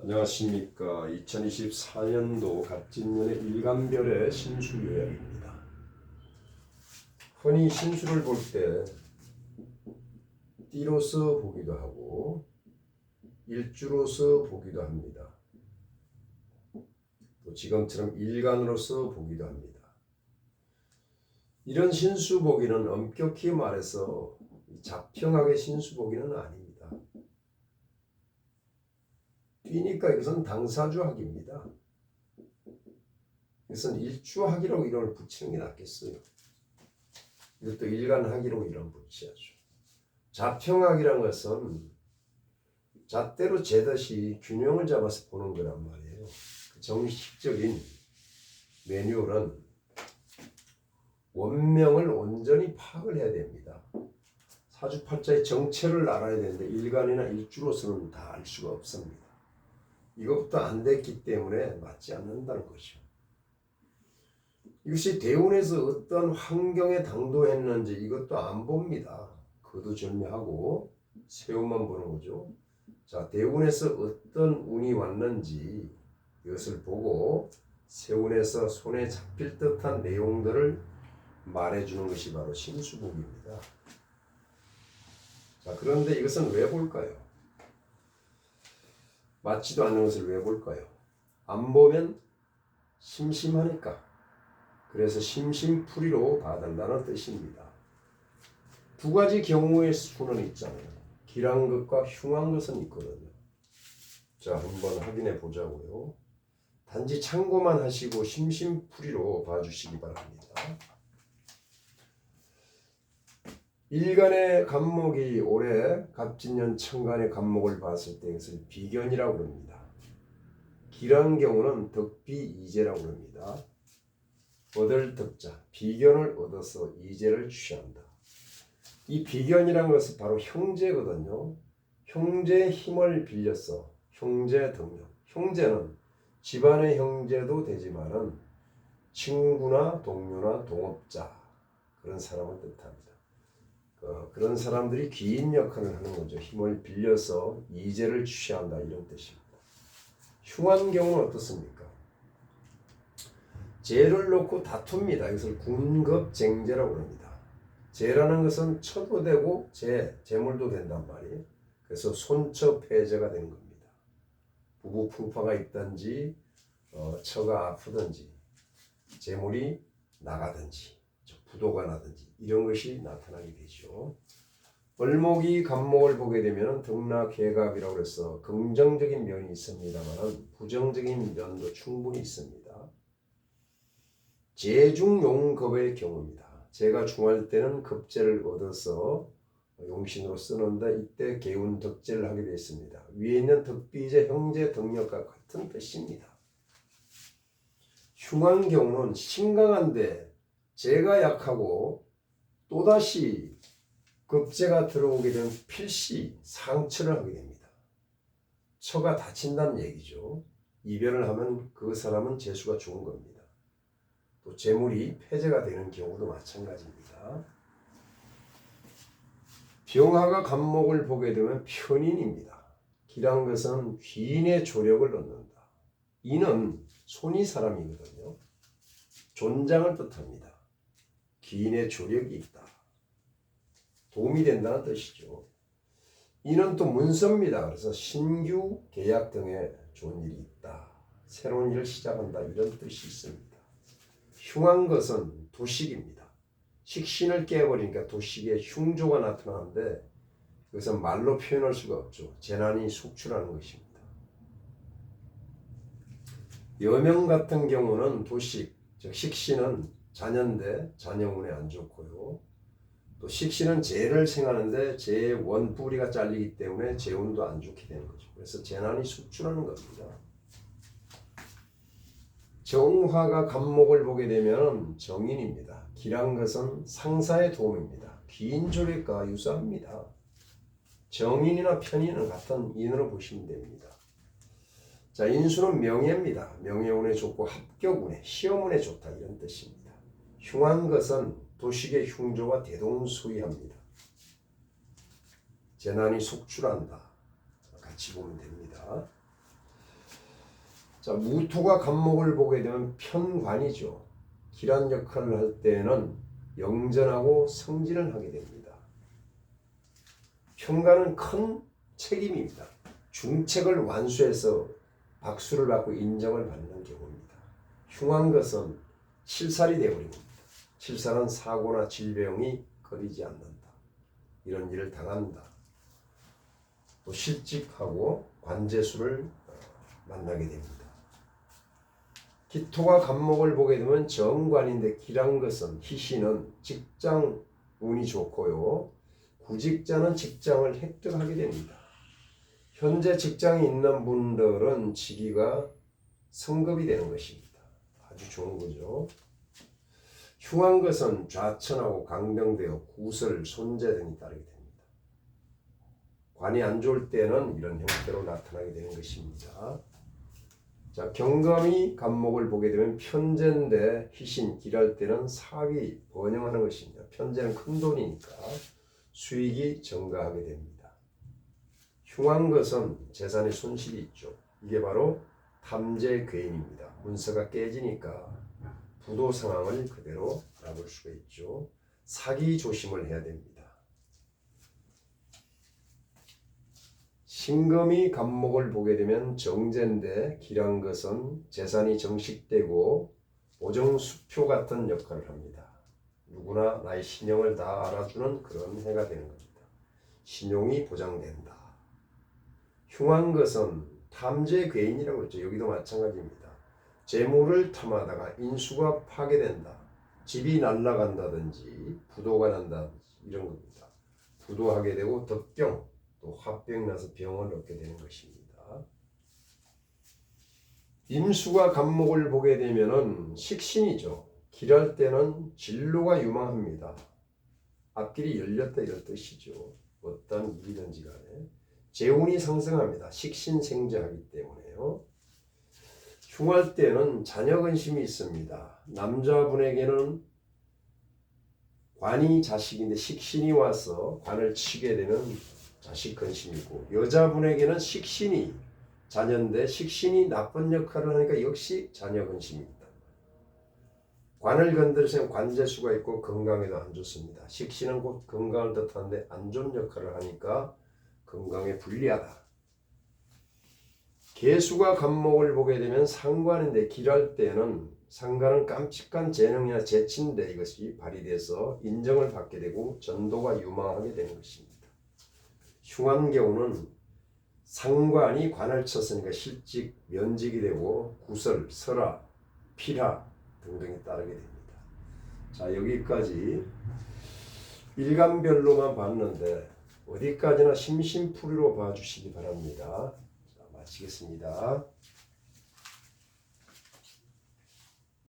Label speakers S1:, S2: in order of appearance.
S1: 안녕하십니까. 2024년도 갑진년의 일간별의 신수 요약입니다. 흔히 신수를 볼 때 띠로서 보기도 하고 일주로서 보기도 합니다. 또 지금처럼 일간으로서 보기도 합니다. 이런 신수 보기는 엄격히 말해서 자평하게 신수 보기는 아닙니다. 띠니까 이것은 당사주학입니다. 이것은 일주학이라고 이름을 붙이는 게 낫겠어요. 이것도 일간학이라고 이름 붙여야죠. 자평학이란 것은 잣대로 재듯이 균형을 잡아서 보는 거란 말이에요. 정식적인 매뉴얼은 원명을 온전히 파악을 해야 됩니다. 사주팔자의 정체를 알아야 되는데 일간이나 일주로서는 다 알 수가 없습니다. 이것부터 안 됐기 때문에 맞지 않는다는 것이죠. 이것이 대운에서 어떤 환경에 당도했는지 이것도 안 봅니다. 그것도 전혀하고 세운만 보는 거죠. 자, 대운에서 어떤 운이 왔는지 이것을 보고 세운에서 손에 잡힐 듯한 내용들을 말해주는 것이 바로 신수복입니다. 자, 그런데 이것은 왜 볼까요? 맞지도 않는 것을 왜 볼까요? 안 보면 심심하니까. 그래서 심심풀이로 봐달라는 뜻입니다. 두 가지 경우의 수는 있잖아요. 길한 것과 흉한 것은 있거든요. 자, 한번 확인해 보자고요. 단지 참고만 하시고 심심풀이로 봐주시기 바랍니다. 일간의 간목이 올해 갑진년 천간의 간목을 봤을 때 이것을 비견이라고 합니다. 길한 경우는 덕비이재라고 합니다. 얻을 덕자, 비견을 얻어서 이재를 취한다. 이 비견이라는 것은 바로 형제거든요. 형제의 힘을 빌려서 형제 덕력. 형제는 집안의 형제도 되지만은 친구나 동료나 동업자 그런 사람을 뜻합니다. 그런 사람들이 귀인 역할을 하는 거죠. 힘을 빌려서 이재를 취한다 이런 뜻입니다. 흉한 경우는 어떻습니까? 재를 놓고 다툽니다. 이것을 군급쟁재라고 합니다. 재라는 것은 처도 되고 재물도 된단 말이에요. 그래서 손처 폐재가 되는 겁니다. 부부 풍파가 있든지 처가 아프든지 재물이 나가든지 부도가 나든지 이런 것이 나타나게 되죠. 을목이 간목을 보게 되면 등락개갑이라고 해서 긍정적인 면이 있습니다만 부정적인 면도 충분히 있습니다. 재중용급의 경우입니다. 재가 중할 때는 급재를 얻어서 용신으로 쓰는데 이때 개운 덕재를 하게 되어 있습니다. 위에 있는 덕비재 형제 덕력과 같은 뜻입니다. 흉한 경우는 신강한데 재가 약하고 또다시 급재가 들어오게 되면 필시 상처를 하게 됩니다. 처가 다친다는 얘기죠. 이별을 하면 그 사람은 재수가 좋은 겁니다. 또 재물이 폐재가 되는 경우도 마찬가지입니다. 병화가 간목을 보게 되면 편인입니다. 길한 것은 귀인의 조력을 얻는다. 인은 손이 사람이거든요. 존장을 뜻합니다. 귀인의 조력이 있다. 도움이 된다는 뜻이죠. 이는 또 문서입니다. 그래서 신규 계약 등에 좋은 일이 있다. 새로운 일을 시작한다. 이런 뜻이 있습니다. 흉한 것은 도식입니다. 식신을 깨버리니까 도식에 흉조가 나타나는데 그것은 말로 표현할 수가 없죠. 재난이 속출하는 것입니다. 여명 같은 경우는 도식, 즉 식신은 자녀인데 자녀운에 안 좋고요. 또 식신은 재를 생하는데 재의 원뿌리가 잘리기 때문에 재운도 안 좋게 되는 거죠. 그래서 재난이 속출하는 겁니다. 정화가 간목을 보게 되면 정인입니다. 길한 것은 상사의 도움입니다. 귀인조력과 유사합니다. 정인이나 편인은 같은 인으로 보시면 됩니다. 자, 인수는 명예입니다. 명예운에 좋고 합격운에, 시험운에 좋다 이런 뜻입니다. 흉한 것은 도식의 흉조가 대동소이합니다. 재난이 속출한다. 같이 보면 됩니다. 자, 무토가 간목을 보게 되면 편관이죠. 기란 역할을 할 때는 영전하고 승진을 하게 됩니다. 편관은 큰 책임입니다. 중책을 완수해서 박수를 받고 인정을 받는 경우입니다. 흉한 것은 실살이 되어버립니다. 실살은 사고나 질병이 거리지 않는다. 이런 일을 당한다. 또 실직하고 관재수를 만나게 됩니다. 기토가 간목을 보게 되면 정관인데 기란 것은 희신은 직장 운이 좋고요. 구직자는 직장을 획득하게 됩니다. 현재 직장에 있는 분들은 직위가 승급이 되는 것입니다. 아주 좋은 거죠. 흉한 것은 좌천하고 강경되어 구설, 손재 등이 따르게 됩니다. 관이 안 좋을 때는 이런 형태로 나타나게 되는 것입니다. 자, 경금이 간목을 보게 되면 편재인데 희신, 길할 때는 사위, 번영하는 것입니다. 편재는 큰 돈이니까 수익이 증가하게 됩니다. 흉한 것은 재산의 손실이 있죠. 이게 바로 탐재괴인입니다. 문서가 깨지니까 부도 상황을 그대로 알아볼 수가 있죠. 사기 조심을 해야 됩니다. 신금이 간목을 보게 되면 정제인데 길한 것은 재산이 정식되고 오정수표 같은 역할을 합니다. 누구나 나의 신용을 다 알아주는 그런 해가 되는 겁니다. 신용이 보장된다. 흉한 것은 탐재괴인이라고 했죠. 여기도 마찬가지입니다. 재물을 탐하다가 인수가 파괴된다. 집이 날아간다든지 부도가 난다든지 이런 겁니다. 부도하게 되고 덕병, 또 화병 나서 병을 얻게 되는 것입니다. 임수가 간목을 보게 되면은 식신이죠. 길할 때는 진로가 유망합니다. 앞길이 열렸다 이런 뜻이죠. 어떤 일이든지 간에 재운이 상승합니다. 식신생재하기 때문에요. 흉할 때는 자녀 근심이 있습니다. 남자분에게는 관이 자식인데 식신이 와서 관을 치게 되는 자식 근심이고, 여자분에게는 식신이 자녀인데 식신이 나쁜 역할을 하니까 역시 자녀 근심입니다. 관을 건드리면 관재수가 있고 건강에도 안 좋습니다. 식신은 곧 건강을 뜻하는데 안 좋은 역할을 하니까 건강에 불리하다. 개수가 간목을 보게 되면 상관인데 길할 때는 상관은 깜찍한 재능이나 재치인데 이것이 발휘돼서 인정을 받게 되고 전도가 유망하게 되는 것입니다. 흉한 경우는 상관이 관을 쳤으니까 실직, 면직이 되고 구설, 설화, 필화 등등이 따르게 됩니다. 자, 여기까지 일간별로만 봤는데 어디까지나 심심풀이로 봐주시기 바랍니다. 자, 마치겠습니다.